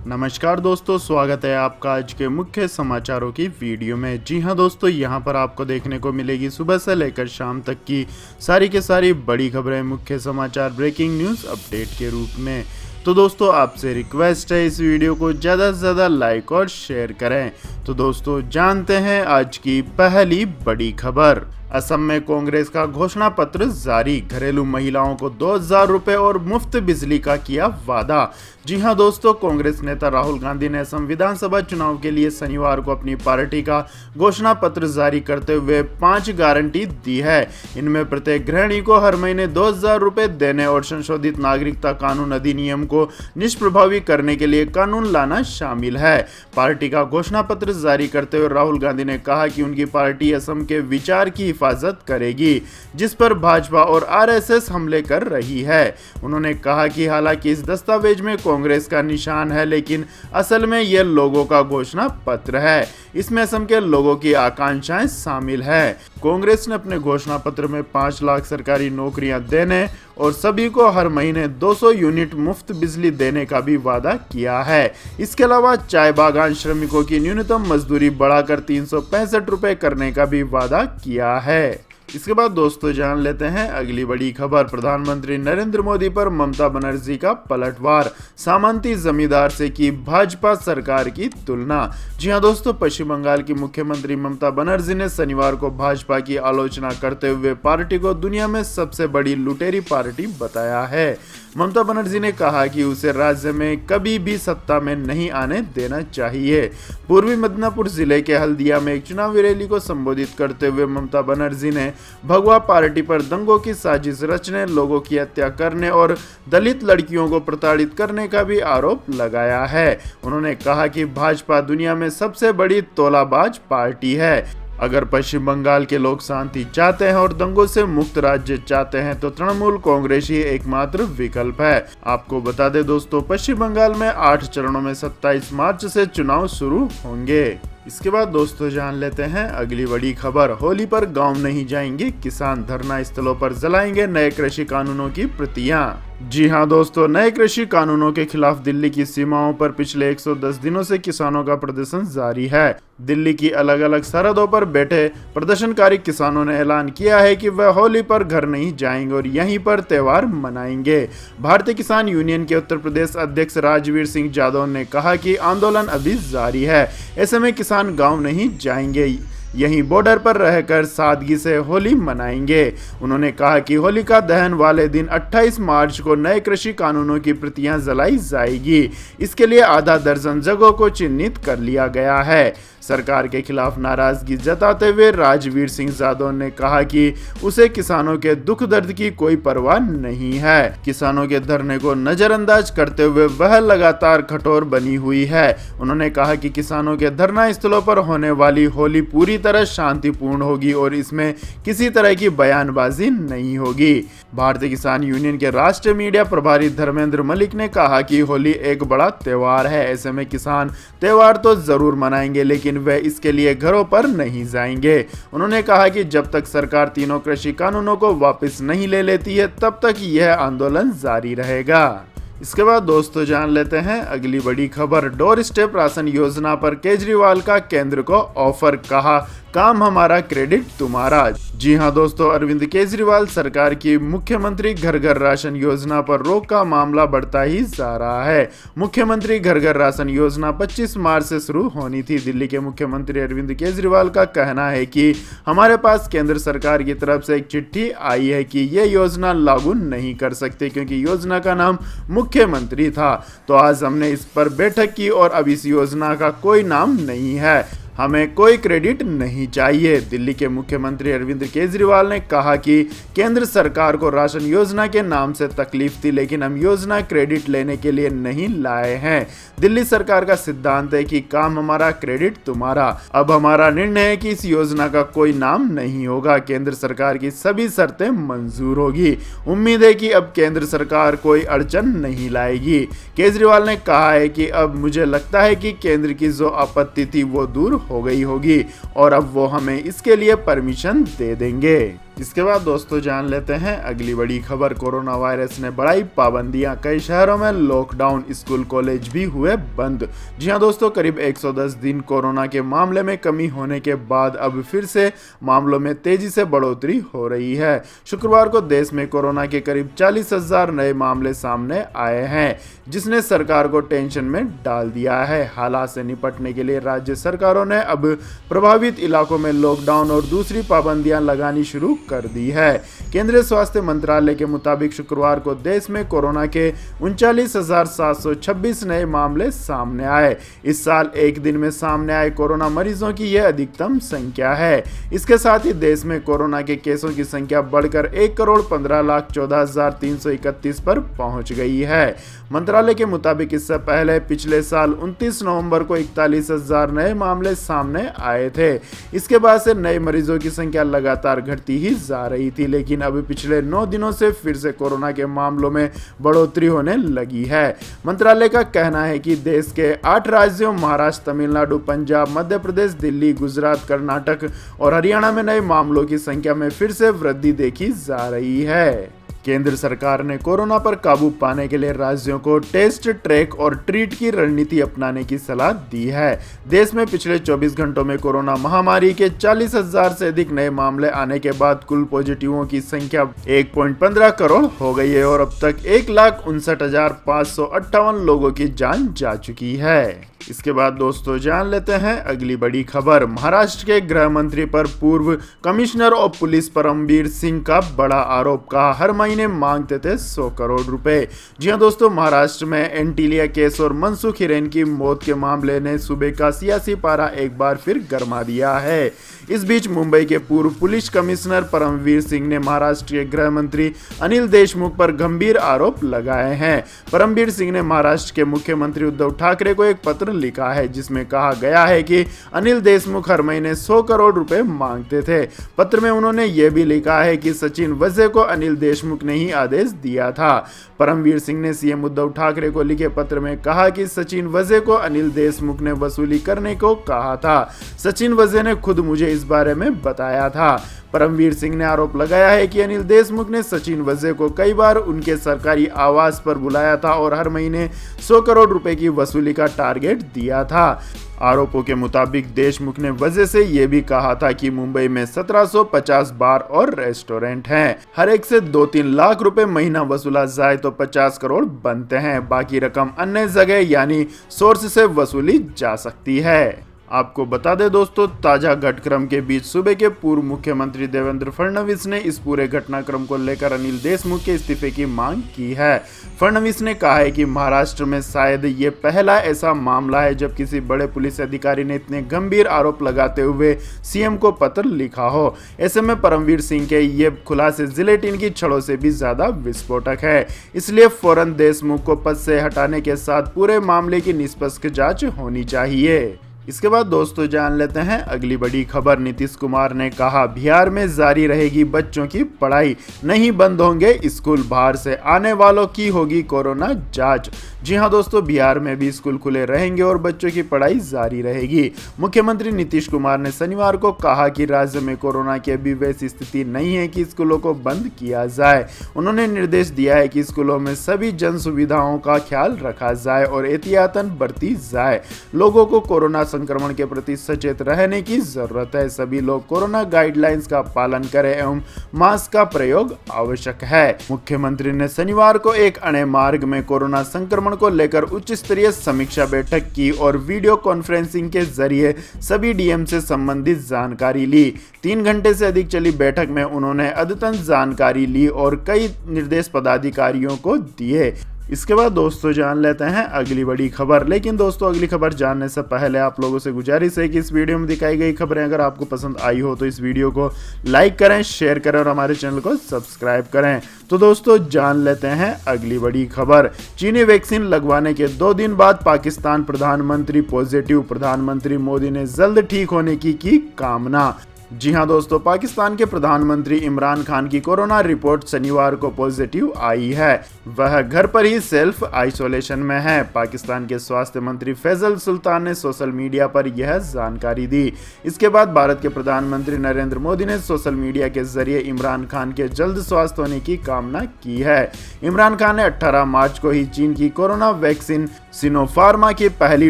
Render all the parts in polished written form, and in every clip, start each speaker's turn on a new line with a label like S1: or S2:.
S1: नमस्कार दोस्तों, स्वागत है आपका आज के मुख्य समाचारों की वीडियो में। जी हां दोस्तों, यहां पर आपको देखने को मिलेगी सुबह से लेकर शाम तक की सारी के सारी बड़ी खबरें, मुख्य समाचार, ब्रेकिंग न्यूज़ अपडेट के रूप में। तो दोस्तों आपसे रिक्वेस्ट है इस वीडियो को ज़्यादा से ज़्यादा लाइक और शेयर करें। तो दोस्तों जानते हैं आज की पहली बड़ी खबर। असम में कांग्रेस का घोषणा पत्र जारी, घरेलू महिलाओं को 2000 रुपए और मुफ्त बिजली का किया वादा। जी हां दोस्तों, कांग्रेस नेता राहुल गांधी ने असम विधानसभा चुनाव के लिए शनिवार को अपनी पार्टी का घोषणा पत्र जारी करते हुए 5 गारंटी दी है। इनमें प्रत्येक गृहिणी को हर महीने 2000 रुपए देने और संशोधित नागरिकता कानून अधिनियम को निष्प्रभावी करने के लिए कानून लाना शामिल है। पार्टी का घोषणा पत्र जारी करते हुए राहुल गांधी ने कहा कि उनकी पार्टी असम के विचार की हिफाजत करेगी, जिस पर भाजपा और आरएसएस हमले कर रही है। उन्होंने कहा कि हालांकि इस दस्तावेज में कांग्रेस का निशान है, लेकिन असल में यह लोगों का घोषणा पत्र है। इसमें असम के लोगों की आकांक्षाएं शामिल है। कांग्रेस ने अपने घोषणा पत्र में 5 लाख सरकारी नौकरियां देने और सभी को हर महीने 200 यूनिट मुफ्त बिजली देने का भी वादा किया है। इसके अलावा चाय बागान श्रमिकों की न्यूनतम मजदूरी बढ़ाकर 365 रुपए करने का भी वादा किया है। इसके बाद दोस्तों जान लेते हैं अगली बड़ी खबर। प्रधानमंत्री नरेंद्र मोदी पर ममता बनर्जी का पलटवार, सामंती जमींदार से की भाजपा सरकार की तुलना। जी हां दोस्तों, पश्चिम बंगाल की मुख्यमंत्री ममता बनर्जी ने शनिवार को भाजपा की आलोचना करते हुए पार्टी को दुनिया में सबसे बड़ी लुटेरी पार्टी बताया है। ममता बनर्जी ने कहा कि उसे राज्य में कभी भी सत्ता में नहीं आने देना चाहिए। पूर्वी मिदनापुर जिले के हल्दिया में एक चुनावी रैली को संबोधित करते हुए ममता बनर्जी ने भगवा पार्टी पर दंगों की साजिश रचने, लोगों की हत्या करने और दलित लड़कियों को प्रताड़ित करने का भी आरोप लगाया है। उन्होंने कहा कि भाजपा दुनिया में सबसे बड़ी तोलाबाज पार्टी है। अगर पश्चिम बंगाल के लोग शांति चाहते हैं और दंगों से मुक्त राज्य चाहते हैं तो तृणमूल कांग्रेस ही एकमात्र विकल्प है। आपको बता दें दोस्तों, पश्चिम बंगाल में 8 चरणों में 27 मार्च से चुनाव शुरू होंगे। इसके बाद दोस्तों जान लेते हैं अगली बड़ी खबर। होली पर गांव नहीं जाएंगे किसान, धरना स्थलों पर जलाएंगे नए कृषि कानूनों की प्रतियां। जी हां दोस्तों, नए कृषि कानूनों के खिलाफ दिल्ली की सीमाओं पर पिछले 110 दिनों से किसानों का प्रदर्शन जारी है। दिल्ली की अलग अलग सरहदों पर बैठे प्रदर्शनकारी किसानों ने ऐलान किया है कि वह होली पर घर नहीं जाएंगे और यहीं पर त्योहार मनाएंगे। भारतीय किसान यूनियन के उत्तर प्रदेश अध्यक्ष राजवीर सिंह यादव ने कहा कि आंदोलन अभी जारी है, ऐसे में किसान गांव नहीं जाएंगे, यहीं बॉर्डर पर रहकर सादगी से होली मनाएंगे। उन्होंने कहा कि होलिका दहन वाले दिन 28 मार्च को नए कृषि कानूनों की प्रतियां जलाई जाएगी। इसके लिए आधा दर्जन जगहों को चिन्हित कर लिया गया है। सरकार के खिलाफ नाराजगी जताते हुए राजवीर सिंह यादव ने कहा कि उसे किसानों के दुख दर्द की कोई परवाह नहीं है। किसानों के धरने को नजरअंदाज करते हुए वह लगातार कठोर बनी हुई है। उन्होंने कहा कि किसानों के धरना स्थलों पर होने वाली होली पूरी तरह शांतिपूर्ण होगी और इसमें किसी तरह की बयानबाजी नहीं होगी। भारतीय किसान यूनियन के राष्ट्रीय मीडिया प्रभारी धर्मेंद्र मलिक ने कहा कि होली एक बड़ा त्योहार है, ऐसे में किसान त्योहार तो जरूर मनाएंगे, लेकिन वे इसके लिए घरों पर नहीं जाएंगे। उन्होंने कहा कि जब तक सरकार तीनों कृषि कानूनों को वापस नहीं ले लेती है, तब तक यह आंदोलन जारी रहेगा। इसके बाद दोस्तों जान लेते हैं अगली बड़ी खबर। डोर स्टेप राशन योजना पर केजरीवाल का केंद्र को ऑफर, कहा काम हमारा क्रेडिट तुम्हारा। जी हां दोस्तों, अरविंद केजरीवाल सरकार की मुख्यमंत्री घर घर राशन योजना पर रोक का मामला बढ़ता ही जा रहा है। मुख्यमंत्री घर घर राशन योजना 25 मार्च से शुरू होनी थी। दिल्ली के मुख्यमंत्री अरविंद केजरीवाल का कहना है कि हमारे पास केंद्र सरकार की तरफ से एक चिट्ठी आई है कि ये योजना लागू नहीं कर सकते क्योंकि योजना का नाम मुख्यमंत्री था। तो आज हमने इस पर बैठक की और अब इस योजना का कोई नाम नहीं है, हमें कोई क्रेडिट नहीं चाहिए। दिल्ली के मुख्यमंत्री अरविंद केजरीवाल ने कहा कि केंद्र सरकार को राशन योजना के नाम से तकलीफ थी, लेकिन हम योजना क्रेडिट लेने के लिए नहीं लाए हैं। दिल्ली सरकार का सिद्धांत है कि काम हमारा क्रेडिट तुम्हारा। अब हमारा निर्णय है कि इस योजना का कोई नाम नहीं होगा, केंद्र सरकार की सभी शर्तें मंजूर होगी। उम्मीद है कि अब केंद्र सरकार कोई अड़चन नहीं लाएगी। केजरीवाल ने कहा है कि अब मुझे लगता है कि केंद्र की जो आपत्ति थी वो दूर हो गई होगी और अब वो हमें इसके लिए परमिशन दे देंगे। इसके बाद दोस्तों जान लेते हैं अगली बड़ी खबर। कोरोना वायरस ने बढ़ाई पाबंदियां, कई शहरों में लॉकडाउन, स्कूल कॉलेज भी हुए बंद। जी हां दोस्तों, करीब 110 दिन कोरोना के मामले में कमी होने के बाद अब फिर से मामलों में तेजी से बढ़ोतरी हो रही है। शुक्रवार को देश में कोरोना के करीब 40,000 नए मामले सामने आए हैं, जिसने सरकार को टेंशन में डाल दिया है। हालात से निपटने के लिए राज्य सरकारों ने अब प्रभावित इलाकों में लॉकडाउन और दूसरी पाबंदियां लगानी शुरू कर दी है। केंद्रीय स्वास्थ्य मंत्रालय के मुताबिक शुक्रवार को देश में कोरोना के 39,726 नए मामले सामने आए। इस साल एक दिन में सामने आए कोरोना मरीजों की यह अधिकतम संख्या है। इसके साथ ही देश में कोरोना के केसों की संख्या बढ़कर 1,15,14,331 पर पहुंच गई है। मंत्रालय के मुताबिक इससे पहले पिछले साल 29 नवंबर को 41,000 नए मामले सामने आए थे। इसके बाद से नए मरीजों की संख्या लगातार घटती ही जा रही थी, लेकिन अब पिछले 9 दिनों से फिर से कोरोना के मामलों में बढ़ोतरी होने लगी है। मंत्रालय का कहना है कि देश के 8 राज्यों महाराष्ट्र, तमिलनाडु, पंजाब, मध्य प्रदेश, दिल्ली, गुजरात, कर्नाटक और हरियाणा में नए मामलों की संख्या में फिर से वृद्धि देखी जा रही है। केंद्र सरकार ने कोरोना पर काबू पाने के लिए राज्यों को टेस्ट, ट्रैक और ट्रीट की रणनीति अपनाने की सलाह दी है। देश में पिछले 24 घंटों में कोरोना महामारी के 40,000 से अधिक नए मामले आने के बाद कुल पॉजिटिवों की संख्या 1.15 करोड़ हो गई है और अब तक 1,59,558 लोगों की जान जा चुकी है। इसके बाद दोस्तों जान लेते हैं अगली बड़ी खबर। महाराष्ट्र के गृह मंत्री पर पूर्व commissioner of police Paramvir Singh का बड़ा आरोप, कहा हर महीने मांगते थे 100 करोड़ रुपए। जी हां दोस्तों, महाराष्ट्र में एंटीलिया केस और मनसुख हिरेन की मौत के मामले ने सूबे का सियासी पारा एक बार फिर गरमा दिया है। इस बीच मुंबई के पूर्व पुलिस कमिश्नर परमवीर सिंह ने महाराष्ट्र के गृह मंत्री अनिल देशमुख पर गंभीर आरोप लगाए हैं। परमवीर सिंह ने महाराष्ट्र के मुख्यमंत्री उद्धव ठाकरे को एक पत्र लिखा है, जिसमें कहा गया है कि अनिल देशमुख हर महीने 100 करोड़ रुपए मांगते थे। पत्र में उन्होंने यह भी लिखा है कि सचिन वजे को अनिल देशमुख ने ही आदेश दिया था। परमवीर सिंह ने सीएम उद्धव ठाकरे को लिखे पत्र में कहा कि सचिन वजे को अनिल देशमुख ने वसूली करने को कहा था। सचिन वजे ने खुद मुझे इस बारे में बताया था। परमवीर सिंह ने आरोप लगाया है कि अनिल देशमुख ने सचिन वजे को कई बार उनके सरकारी आवास पर बुलाया था और हर महीने 100 करोड़ रुपए की वसूली का टारगेट दिया था। आरोपों के मुताबिक देशमुख ने वजह से यह भी कहा था कि मुंबई में 1750 बार और रेस्टोरेंट हैं। हर एक से 2-3 लाख रुपए महीना वसूला जाए तो 50 करोड़ बनते हैं। बाकी रकम अन्य जगह यानी सोर्स से वसूली जा सकती है। आपको बता दें दोस्तों, ताजा घटनाक्रम के बीच सूबे के पूर्व मुख्यमंत्री देवेंद्र फडणवीस ने इस पूरे घटनाक्रम को लेकर अनिल देशमुख के इस्तीफे की मांग की है। फडणवीस ने कहा है कि महाराष्ट्र में शायद ये पहला ऐसा मामला है जब किसी बड़े पुलिस अधिकारी ने इतने गंभीर आरोप लगाते हुए सीएम को पत्र लिखा हो। ऐसे में परमवीर सिंह के ये खुलासे जिलेटिन की छड़ों से भी ज्यादा विस्फोटक है, इसलिए फौरन देशमुख को पद से हटाने के साथ पूरे मामले की निष्पक्ष जांच होनी चाहिए। इसके बाद दोस्तों जान लेते हैं अगली बड़ी खबर। नीतीश कुमार ने कहा बिहार में जारी रहेगी बच्चों की पढ़ाई, नहीं बंद होंगे स्कूल, बाहर से आने वालों की होगी कोरोना जांच। जी हां दोस्तों, बिहार में भी स्कूल खुले रहेंगे और बच्चों की पढ़ाई जारी रहेगी। मुख्यमंत्री नीतीश कुमार ने शनिवार को कहा कि राज्य में कोरोना की अभी वैसी स्थिति नहीं है कि स्कूलों को बंद किया जाए। उन्होंने निर्देश दिया है कि स्कूलों में सभी जन सुविधाओं का ख्याल रखा जाए और एहतियातन बरती जाए। लोगों को कोरोना संक्रमण के प्रति सचेत रहने की जरूरत है। सभी लोग कोरोना गाइडलाइंस का पालन करें एवं मास्क का प्रयोग आवश्यक है। मुख्यमंत्री ने शनिवार को एक अणे मार्ग में कोरोना संक्रमण को लेकर उच्च स्तरीय समीक्षा बैठक की और वीडियो कॉन्फ्रेंसिंग के जरिए सभी डीएम से संबंधित जानकारी ली। 3 घंटे से अधिक चली बैठक में उन्होंने अद्यतन जानकारी ली और कई निर्देश पदाधिकारियों को दिए। इसके बाद दोस्तों जान लेते हैं अगली बड़ी खबर। लेकिन दोस्तों अगली खबर जानने से पहले आप लोगों से गुजारिश है कि इस वीडियो में दिखाई गई खबरें अगर आपको पसंद आई हो तो इस वीडियो को लाइक करें, शेयर करें और हमारे चैनल को सब्सक्राइब करें। तो दोस्तों जान लेते हैं अगली बड़ी खबर। चीनी वैक्सीन लगवाने के 2 दिन बाद पाकिस्तान प्रधानमंत्री पॉजिटिव, प्रधानमंत्री मोदी ने जल्द ठीक होने की कामना। जी हां दोस्तों, पाकिस्तान के प्रधानमंत्री इमरान खान की कोरोना रिपोर्ट शनिवार को पॉजिटिव आई है। वह घर पर ही सेल्फ आइसोलेशन में है। पाकिस्तान के स्वास्थ्य मंत्री फैजल सुल्तान ने सोशल मीडिया पर यह जानकारी दी। इसके बाद भारत के प्रधानमंत्री नरेंद्र मोदी ने सोशल मीडिया के जरिए इमरान खान के जल्द स्वास्थ्य होने की कामना की है। इमरान खान ने 18 मार्च को ही चीन की कोरोना वैक्सीन सिनोफार्मा की पहली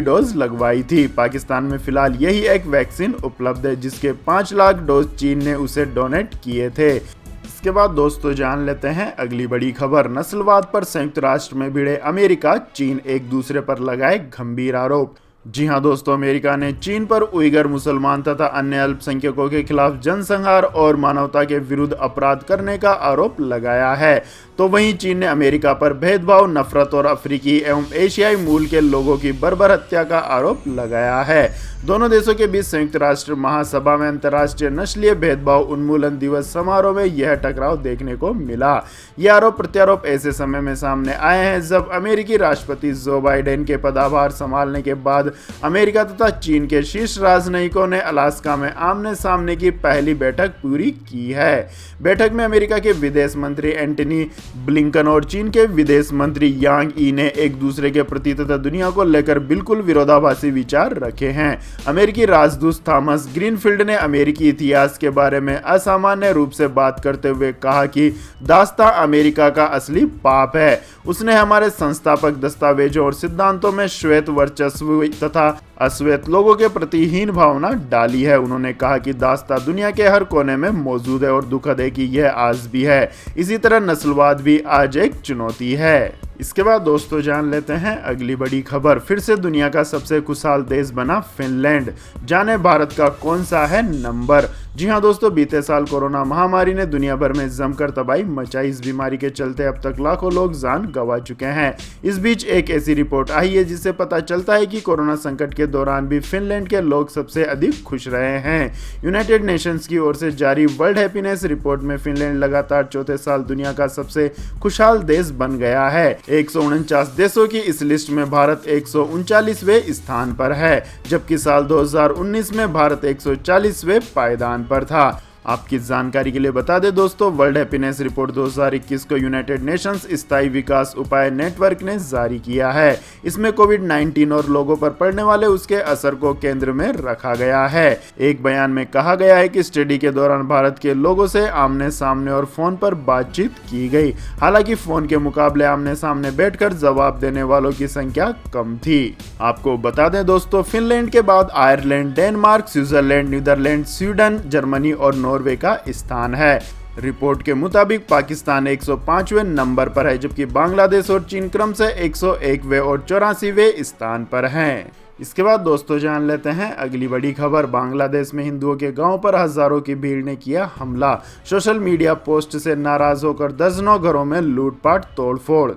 S1: डोज लगवाई थी। पाकिस्तान में फिलहाल यही एक वैक्सीन उपलब्ध है, जिसके 5 लाख डोज चीन ने उसे डोनेट किए थे। इसके बाद दोस्तों जान लेते हैं अगली बड़ी खबर। नस्लवाद पर संयुक्त राष्ट्र में भिड़े अमेरिका, चीन एक दूसरे पर लगाए गंभीर आरोप। जी हां दोस्तों, अमेरिका ने चीन पर उइगर मुसलमान तथा अन्य अल्पसंख्यकों के खिलाफ जनसंहार और मानवता के विरुद्ध अपराध करने का आरोप लगाया है। तो वहीं चीन ने अमेरिका पर भेदभाव, नफरत और अफ्रीकी एवं एशियाई मूल के लोगों की बर्बर हत्या का आरोप लगाया है। दोनों देशों के बीच संयुक्त राष्ट्र महासभा में अंतर्राष्ट्रीय नस्लीय भेदभाव उन्मूलन दिवस समारोह में यह टकराव देखने को मिला। यह आरोप प्रत्यारोप ऐसे समय में सामने आए हैं जब अमेरिकी राष्ट्रपति जो बाइडेन के पदभार संभालने के बाद अमेरिका तथा चीन के शीर्ष राजनयिकों ने अलास्का में आमने सामने की पहली बैठक पूरी की है। बैठक में अमेरिका के विदेश मंत्री एंटनी ब्लिंकन और चीन के विदेश मंत्री यांग ई ने एक दूसरे के प्रति तथा दुनिया को लेकर बिल्कुल विरोधाभासी विचार रखे हैं। अमेरिकी राजदूत थॉमस ग्रीनफील्ड ने अमेरिकी इतिहास के बारे में असामान्य रूप से बात करते हुए कहा कि दास्तां अमेरिका का असली पाप है। उसने हमारे संस्थापक दस्तावेजों और सिद्धांतों में श्वेत वर्चस्व तथा अश्वेत लोगों के प्रति हीन भावना डाली है। उन्होंने कहा कि दास्तां दुनिया के हर कोने में मौजूद है और दुखद है कि यह आज भी है। इसी तरह नस्लवाद भी आज एक चुनौती है। इसके बाद दोस्तों जान लेते हैं अगली बड़ी खबर। फिर से दुनिया का सबसे खुशहाल देश बना फिनलैंड। जाने भारत का कौन सा है नंबर। जी हां दोस्तों, बीते साल कोरोना महामारी ने दुनिया भर में जमकर तबाही मचाई। इस बीमारी के चलते अब तक लाखों लोग जान गंवा चुके हैं। इस बीच एक ऐसी रिपोर्ट आई है जिससे पता चलता है कि कोरोना संकट के दौरान भी फिनलैंड के लोग सबसे अधिक खुश रहे हैं। यूनाइटेड नेशंस की ओर से जारी वर्ल्ड हैप्पीनेस रिपोर्ट में फिनलैंड लगातार चौथे साल दुनिया का सबसे खुशहाल देश बन गया है। 149 देशों की इस लिस्ट में भारत 139वें स्थान पर है, जबकि साल 2019 में भारत 140वें पायदान पर था। आपकी जानकारी के लिए बता दें दोस्तों, वर्ल्ड हैप्पीनेस रिपोर्ट 2021 को यूनाइटेड नेशंस स्थायी विकास उपाय नेटवर्क ने जारी किया है। इसमें कोविड-19 और लोगों पर पड़ने वाले उसके असर को केंद्र में रखा गया है। एक बयान में कहा गया है कि स्टडी के दौरान भारत के लोगों से आमने सामने और फोन पर बातचीत की गई। हालांकि फोन के मुकाबले आमने सामने बैठकर जवाब देने वालों की संख्या कम थी। आपको बता दें दोस्तों, फिनलैंड के बाद Ireland, Denmark, Switzerland, Netherlands, Sweden, Germany और नॉर्वे का स्थान है। रिपोर्ट के मुताबिक पाकिस्तान 105वें नंबर पर है, जबकि बांग्लादेश और चीन क्रम से 101वें और 84वें स्थान पर हैं। इसके बाद दोस्तों जान लेते हैं अगली बड़ी खबर। बांग्लादेश में हिंदुओं के गांव पर हजारों की भीड़ ने किया हमला। सोशल मीडिया पोस्ट से नाराज होकर दर्जनों घरों में लूटपाट तोड़फोड़।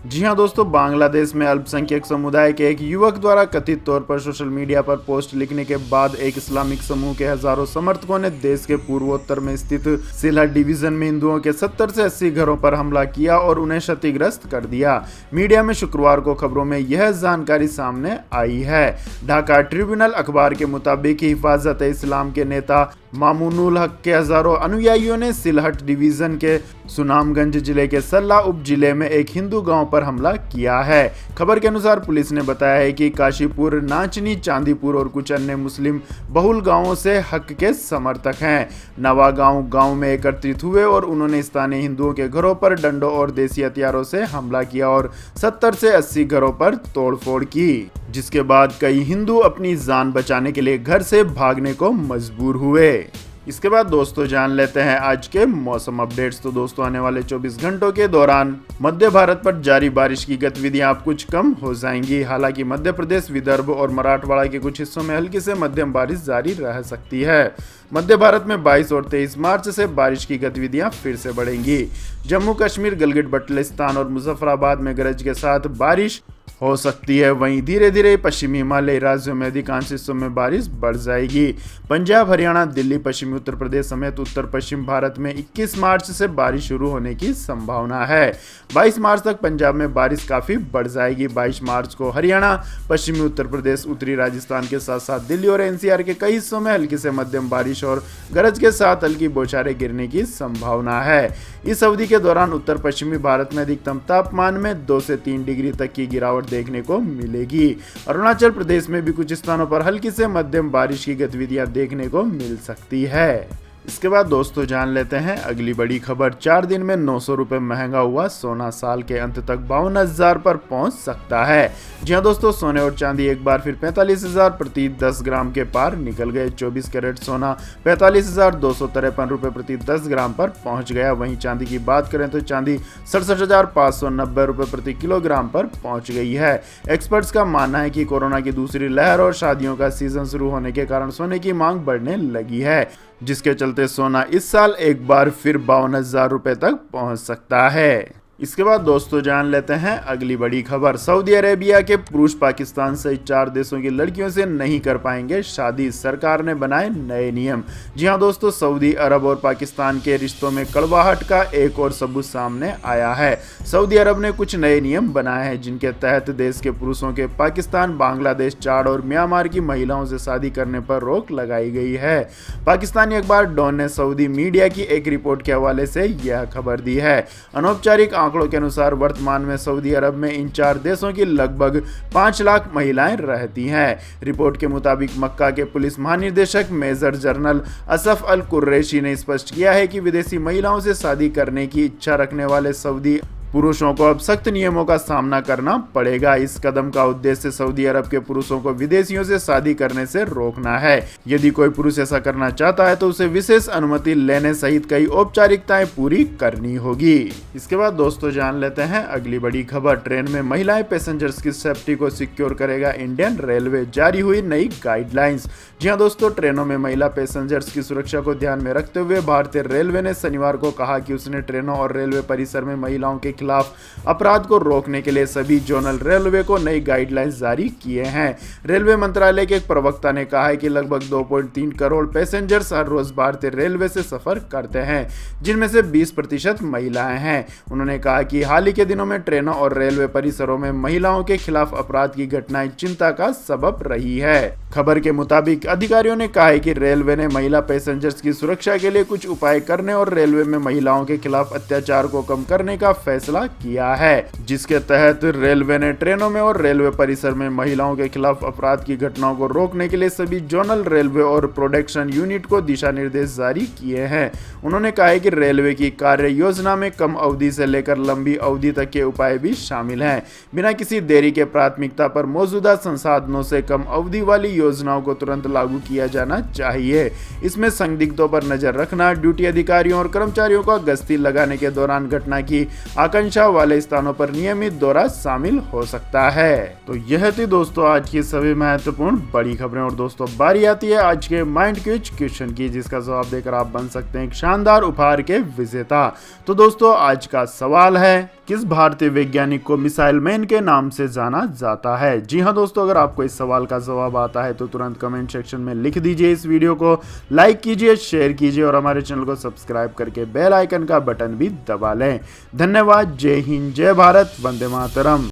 S1: जी हां दोस्तों, बांग्लादेश में अल्पसंख्यक समुदाय के एक युवक द्वारा कथित तौर पर सोशल मीडिया पर पोस्ट लिखने के बाद एक इस्लामिक समूह के हजारों समर्थकों ने देश के पूर्वोत्तर में स्थित सिलहट डिवीजन में हिंदुओं के 70 से 80 घरों पर हमला किया और उन्हें क्षतिग्रस्त कर दिया। मीडिया में शुक्रवार को खबरों में यह जानकारी सामने आई है। ढाका ट्रिब्यूनल अखबार के मुताबिक हिफाजत इस्लाम के नेता मामूनुल हक के हजारों अनुयायियों ने सिलहट डिवीजन के सुनामगंज जिले के सल्ला उप जिले में एक हिंदू गांव पर हमला किया है। खबर के अनुसार पुलिस ने बताया है कि काशीपुर, नाचनी, चांदीपुर और कुछ अन्य मुस्लिम बहुल गांवों से हक के समर्थक हैं। नवा गांव में एकत्रित हुए और उन्होंने स्थानीय हिंदुओं के घरों पर डंडों और देसी हथियारों से हमला किया और 70 से 80 घरों पर तोड़फोड़ की, जिसके बाद कई हिंदू अपनी जान बचाने के लिए घर से भागने को मजबूर हुए। इसके बाद दोस्तों जान लेते हैं आज के मौसम अपडेट्स। तो दोस्तों आने वाले 24 घंटों के दौरान मध्य भारत पर जारी बारिश की गतिविधियां अब कुछ कम हो जाएंगी। हालांकि मध्य प्रदेश, विदर्भ और मराठवाड़ा के कुछ हिस्सों में हल्की से मध्यम बारिश जारी रह सकती है। मध्य भारत में 22 और 23 मार्च से बारिश की गतिविधियां फिर से बढ़ेंगी। जम्मू कश्मीर, गिलगित बल्टिस्तान और मुजफ्फराबाद में गरज के साथ बारिश हो सकती है। वहीं धीरे धीरे पश्चिमी हिमालयी राज्यों में अधिकांश हिस्सों में बारिश बढ़ जाएगी। पंजाब, हरियाणा, दिल्ली, पश्चिमी उत्तर प्रदेश समेत उत्तर पश्चिम भारत में 21 मार्च से बारिश शुरू होने की संभावना है। 22 मार्च तक पंजाब में बारिश काफी बढ़ जाएगी। 22 मार्च को हरियाणा, पश्चिमी उत्तर प्रदेश, उत्तरी राजस्थान के साथ साथ दिल्ली और एनसीआर के कई हिस्सों में हल्की से मध्यम बारिश और गरज के साथ हल्की बौछारें गिरने की संभावना है। इस अवधि के दौरान उत्तर पश्चिमी भारत में अधिकतम तापमान में 2 से 3 डिग्री तक की गिरावट देखने को मिलेगी। अरुणाचल प्रदेश में भी कुछ स्थानों पर हल्की से मध्यम बारिश की गतिविधियां देखने को मिल सकती है। इसके बाद दोस्तों जान लेते हैं अगली बड़ी खबर। 4 दिन में 900 रुपए महंगा हुआ सोना साल के अंत तक 52,000 पर पहुंच सकता है। जी हां दोस्तों, सोने और चांदी एक बार फिर 45,000 प्रति 10 ग्राम के पार निकल गए। 24 कैरेट सोना 45,253 रुपए प्रति 10 ग्राम पर पहुंच गया। वहीं चांदी की बात करें तो चांदी 67,590 रुपए प्रति किलोग्राम पर पहुंच गई है। एक्सपर्ट्स का मानना है कि कोरोना की दूसरी लहर और शादियों का सीजन शुरू होने के कारण सोने की मांग बढ़ने लगी है, जिसके चलते सोना इस साल एक बार फिर 52,000 रुपए तक पहुंच सकता है। इसके बाद दोस्तों जान लेते हैं अगली बड़ी खबर। सऊदी अरेबिया के पुरुष पाकिस्तान सहित 4 देशों की लड़कियों से नहीं कर पाएंगे शादी, सरकार ने बनाए नए नियम। जी हां दोस्तों, सऊदी अरब और पाकिस्तान के रिश्तों में कड़वाहट का एक और सबूत सामने आया है। सऊदी अरब ने कुछ नए नियम बनाए हैं जिनके तहत देश के पुरुषों के पाकिस्तान, बांग्लादेश, चाड और म्यांमार की महिलाओं से शादी करने पर रोक लगाई गई है। पाकिस्तानी अखबार डॉन ने सऊदी मीडिया की एक रिपोर्ट के हवाले से यह खबर दी है। अनौपचारिक आंकड़ों के अनुसार वर्तमान में सऊदी अरब में इन 4 देशों की लगभग 5 लाख महिलाएं रहती हैं। रिपोर्ट के मुताबिक मक्का के पुलिस महानिदेशक मेजर जनरल असफ अल कुरैशी ने स्पष्ट किया है कि विदेशी महिलाओं से शादी करने की इच्छा रखने वाले सऊदी पुरुषों को अब सख्त नियमों का सामना करना पड़ेगा। इस कदम का उद्देश्य सऊदी अरब के पुरुषों को विदेशियों से शादी करने से रोकना है। यदि कोई पुरुष ऐसा करना चाहता है तो उसे विशेष अनुमति लेने सहित कई औपचारिकताएं पूरी करनी होगी। इसके बाद दोस्तों जान लेते हैं अगली बड़ी खबर। ट्रेन में महिलाएं पैसेंजर्स की सेफ्टी को सिक्योर करेगा इंडियन रेलवे, जारी हुई नई गाइडलाइंस। जी हां दोस्तों, ट्रेनों में महिला पैसेंजर्स की सुरक्षा को ध्यान में रखते हुए भारतीय रेलवे ने शनिवार को कहा कि उसने ट्रेनों और रेलवे परिसर में महिलाओं के खिलाफ अपराध को रोकने के लिए सभी जोनल रेलवे को नई गाइडलाइंस जारी किए हैं। रेलवे मंत्रालय के एक प्रवक्ता ने कहा है कि लगभग 2.3 करोड़ पैसेंजर्स हर रोज भारतीय रेलवे से सफर करते हैं, जिनमें से 20% महिलाएं हैं। उन्होंने कहा कि हाल ही के दिनों में ट्रेनों और रेलवे परिसरों में महिलाओं के खिलाफ अपराध की घटनाएं चिंता का सबब रही है। खबर के मुताबिक अधिकारियों ने कहा है कि रेलवे ने महिला पैसेंजर्स की सुरक्षा के लिए कुछ उपाय करने और रेलवे में महिलाओं के खिलाफ अत्याचार को कम करने का फैसला किया है, जिसके तहत रेलवे ने ट्रेनों में और रेलवे परिसर में महिलाओं के खिलाफ अपराध की घटनाओं को रोकने के लिए सभी जोनल रेलवे और प्रोडक्शन यूनिट को दिशा निर्देश जारी किए हैं। उन्होंने कहा है कि रेलवे की कार्य योजना में कम अवधि से लेकर लंबी अवधि तक के उपाय भी शामिल हैं। बिना किसी देरी के प्राथमिकता पर मौजूदा संसाधनों से कम अवधि वाली योजनाओं को तुरंत लागू किया जाना चाहिए। इसमें संदिग्धों पर नजर रखना, ड्यूटी अधिकारियों और कर्मचारियों को गश्ती लगाने के दौरान घटना की आकांक्षा वाले स्थानों पर नियमित दौरा शामिल हो सकता है। तो यह थी दोस्तों आज की सभी महत्वपूर्ण बड़ी खबरें। और दोस्तों बारी आती है आज के माइंड क्विज क्वेश्चन की, जिसका जवाब देकर आप बन सकते हैं एक शानदार उपहार के विजेता। तो दोस्तों आज का सवाल है, किस भारतीय वैज्ञानिक को मिसाइल मैन के नाम से जाना जाता है? जी हाँ दोस्तों, अगर आपको इस सवाल का जवाब आता है तो तुरंत कमेंट सेक्शन में लिख दीजिए। इस वीडियो को लाइक कीजिए, शेयर कीजिए और हमारे चैनल को सब्सक्राइब करके बेल आइकन का बटन भी दबा लें। धन्यवाद। जय हिंद, जय भारत, वंदे मातरम।